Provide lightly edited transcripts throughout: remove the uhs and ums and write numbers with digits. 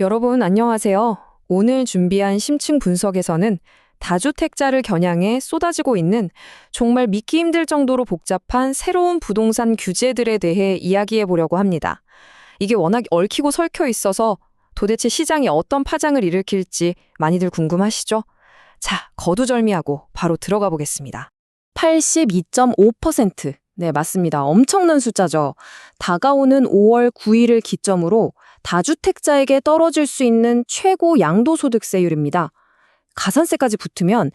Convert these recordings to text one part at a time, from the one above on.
여러분 안녕하세요. 오늘 준비한 심층 분석에서는 다주택자를 겨냥해 쏟아지고 있는 정말 믿기 힘들 정도로 복잡한 새로운 부동산 규제들에 대해 이야기해 보려고 합니다. 이게 워낙 얽히고 설켜 있어서 도대체 시장이 어떤 파장을 일으킬지 많이들 궁금하시죠? 자, 거두절미하고 바로 들어가 보겠습니다. 82.5%. 네, 맞습니다. 엄청난 숫자죠. 다가오는 5월 9일을 기점으로 다주택자에게 떨어질 수 있는 최고 양도소득세율입니다. 가산세까지 붙으면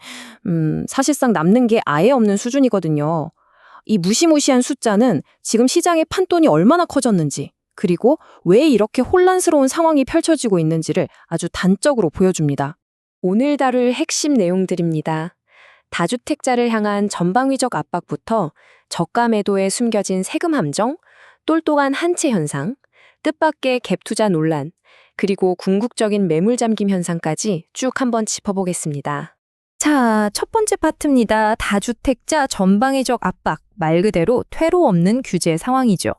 사실상 남는 게 아예 없는 수준이거든요. 이 무시무시한 숫자는 지금 시장의 판돈이 얼마나 커졌는지, 그리고 왜 이렇게 혼란스러운 상황이 펼쳐지고 있는지를 아주 단적으로 보여줍니다. 오늘 다룰 핵심 내용들입니다. 다주택자를 향한 전방위적 압박부터 저가 매도에 숨겨진 세금 함정, 똘똘한 한채 현상, 뜻밖의 갭 투자 논란, 그리고 궁극적인 매물 잠김 현상까지 쭉 한번 짚어보겠습니다. 자, 첫 번째 파트입니다. 다주택자 전방위적 압박, 말 그대로 퇴로 없는 규제 상황이죠.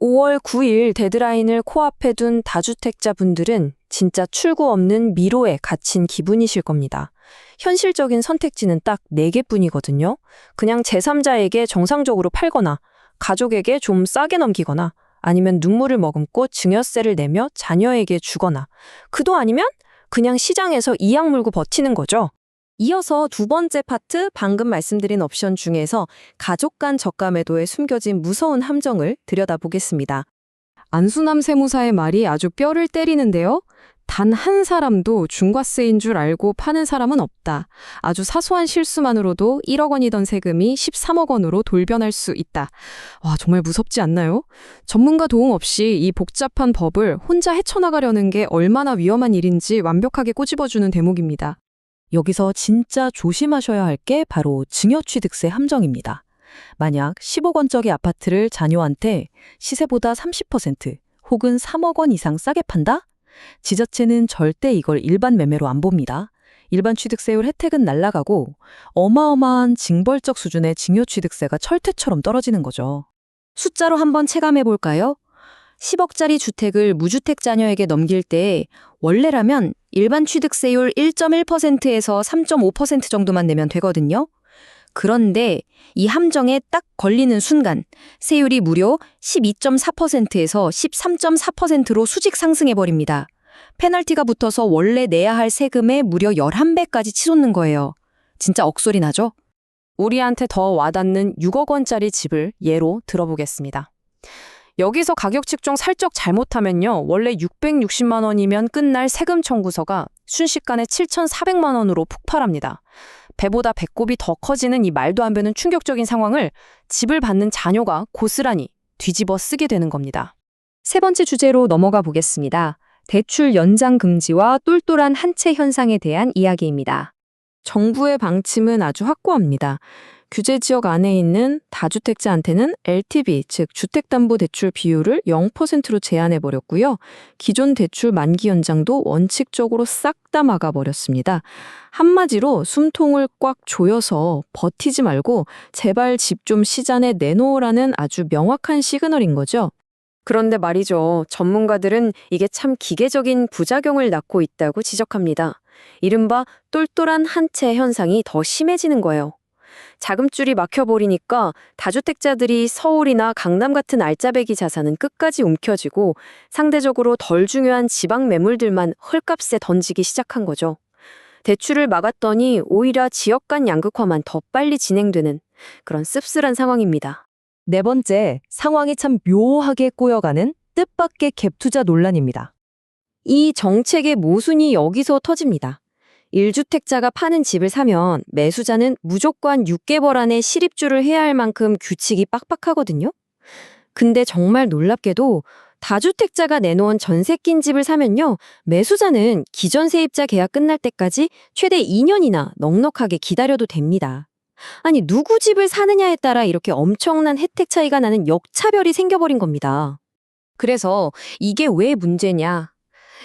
5월 9일 데드라인을 코앞에 둔 다주택자분들은 진짜 출구 없는 미로에 갇힌 기분이실 겁니다. 현실적인 선택지는 딱 4개뿐이거든요. 그냥 제3자에게 정상적으로 팔거나 가족에게 좀 싸게 넘기거나 아니면 눈물을 머금고 증여세를 내며 자녀에게 주거나 그도 아니면 그냥 시장에서 이악 물고 버티는 거죠. 이어서 두 번째 파트, 방금 말씀드린 옵션 중에서 가족 간 저가 매도에 숨겨진 무서운 함정을 들여다보겠습니다. 안수남 세무사의 말이 아주 뼈를 때리는데요. 단 한 사람도 중과세인 줄 알고 파는 사람은 없다. 아주 사소한 실수만으로도 1억 원이던 세금이 13억 원으로 돌변할 수 있다. 와, 정말 무섭지 않나요? 전문가 도움 없이 이 복잡한 법을 혼자 헤쳐나가려는 게 얼마나 위험한 일인지 완벽하게 꼬집어주는 대목입니다. 여기서 진짜 조심하셔야 할 게 바로 증여취득세 함정입니다. 만약 10억 원짜리 아파트를 자녀한테 시세보다 30% 혹은 3억 원 이상 싸게 판다? 지자체는 절대 이걸 일반 매매로 안 봅니다. 일반 취득세율 혜택은 날아가고 어마어마한 징벌적 수준의 증여취득세가 철퇴처럼 떨어지는 거죠. 숫자로 한번 체감해 볼까요? 10억짜리 주택을 무주택 자녀에게 넘길 때 원래라면 일반 취득세율 1.1%에서 3.5% 정도만 내면 되거든요. 그런데 이 함정에 딱 걸리는 순간 세율이 무려 12.4%에서 13.4%로 수직 상승해버립니다. 페널티가 붙어서 원래 내야 할 세금의 무려 11배까지 치솟는 거예요. 진짜 억소리 나죠? 우리한테 더 와닿는 6억 원짜리 집을 예로 들어보겠습니다. 여기서 가격 측정 살짝 잘못하면요. 원래 660만 원이면 끝날 세금 청구서가 순식간에 7,400만 원으로 폭발합니다. 배보다 배꼽이 더 커지는 이 말도 안 되는 충격적인 상황을 집을 받는 자녀가 고스란히 뒤집어 쓰게 되는 겁니다. 세 번째 주제로 넘어가 보겠습니다. 대출 연장 금지와 똘똘한 한채 현상에 대한 이야기입니다. 정부의 방침은 아주 확고합니다. 규제 지역 안에 있는 다주택자한테는 LTV, 즉 주택담보대출 비율을 0%로 제한해버렸고요. 기존 대출 만기 연장도 원칙적으로 싹 다 막아버렸습니다. 한마디로 숨통을 꽉 조여서 버티지 말고 제발 집 좀 시장에 내놓으라는 아주 명확한 시그널인 거죠. 그런데 말이죠. 전문가들은 이게 참 기계적인 부작용을 낳고 있다고 지적합니다. 이른바 똘똘한 한채 현상이 더 심해지는 거예요. 자금줄이 막혀버리니까 다주택자들이 서울이나 강남 같은 알짜배기 자산은 끝까지 움켜쥐고 상대적으로 덜 중요한 지방 매물들만 헐값에 던지기 시작한 거죠. 대출을 막았더니 오히려 지역 간 양극화만 더 빨리 진행되는 그런 씁쓸한 상황입니다. 네 번째, 상황이 참 묘하게 꼬여가는 뜻밖의 갭투자 논란입니다. 이 정책의 모순이 여기서 터집니다. 1주택자가 파는 집을 사면 매수자는 무조건 6개월 안에 실입주를 해야 할 만큼 규칙이 빡빡하거든요. 근데 정말 놀랍게도 다주택자가 내놓은 전세 낀 집을 사면요. 매수자는 기존 세입자 계약 끝날 때까지 최대 2년이나 넉넉하게 기다려도 됩니다. 아니, 누구 집을 사느냐에 따라 이렇게 엄청난 혜택 차이가 나는 역차별이 생겨버린 겁니다. 그래서 이게 왜 문제냐?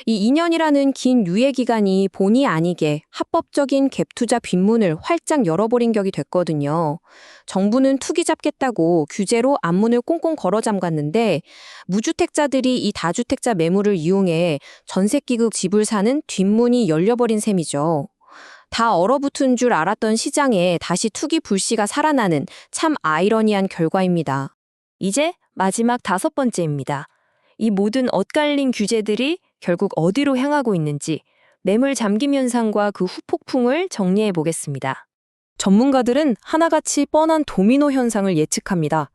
이 2년이라는 긴 유예 기간이 본의 아니게 합법적인 갭 투자 뒷문을 활짝 열어버린 격이 됐거든요. 정부는 투기 잡겠다고 규제로 앞문을 꽁꽁 걸어 잠갔는데 무주택자들이 이 다주택자 매물을 이용해 전셋기급 집을 사는 뒷문이 열려버린 셈이죠. 다 얼어붙은 줄 알았던 시장에 다시 투기 불씨가 살아나는 참 아이러니한 결과입니다. 이제 마지막 5번째입니다. 이 모든 엇갈린 규제들이 결국 어디로 향하고 있는지 매물 잠김 현상과 그 후폭풍을 정리해 보겠습니다. 전문가들은 하나같이 뻔한 도미노 현상을 예측합니다.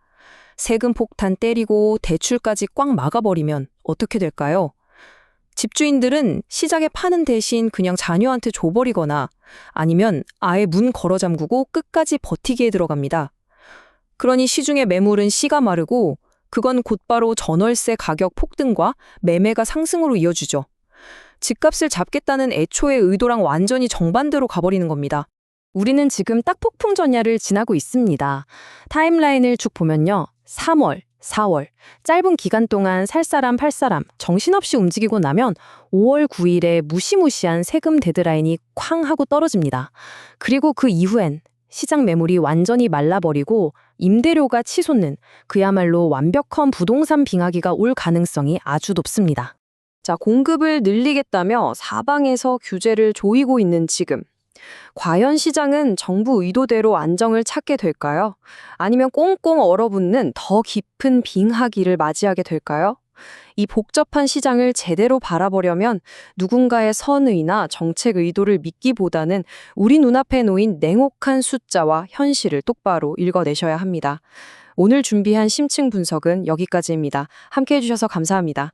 세금 폭탄 때리고 대출까지 꽉 막아버리면 어떻게 될까요? 집주인들은 시장에 파는 대신 그냥 자녀한테 줘버리거나 아니면 아예 문 걸어 잠그고 끝까지 버티기에 들어갑니다. 그러니 시중의 매물은 씨가 마르고 그건 곧바로 전월세 가격 폭등과 매매가 상승으로 이어지죠. 집값을 잡겠다는 애초의 의도랑 완전히 정반대로 가버리는 겁니다. 우리는 지금 딱 폭풍 전야를 지나고 있습니다. 타임라인을 쭉 보면요. 3월, 4월, 짧은 기간 동안 살 사람 팔 사람 정신없이 움직이고 나면 5월 9일에 무시무시한 세금 데드라인이 쾅 하고 떨어집니다. 그리고 그 이후엔 시장 매물이 완전히 말라버리고 임대료가 치솟는 그야말로 완벽한 부동산 빙하기가 올 가능성이 아주 높습니다. 자, 공급을 늘리겠다며 사방에서 규제를 조이고 있는 지금. 과연 시장은 정부 의도대로 안정을 찾게 될까요? 아니면 꽁꽁 얼어붙는 더 깊은 빙하기를 맞이하게 될까요? 이 복잡한 시장을 제대로 바라보려면 누군가의 선의나 정책 의도를 믿기보다는 우리 눈앞에 놓인 냉혹한 숫자와 현실을 똑바로 읽어내셔야 합니다. 오늘 준비한 심층 분석은 여기까지입니다. 함께해 주셔서 감사합니다.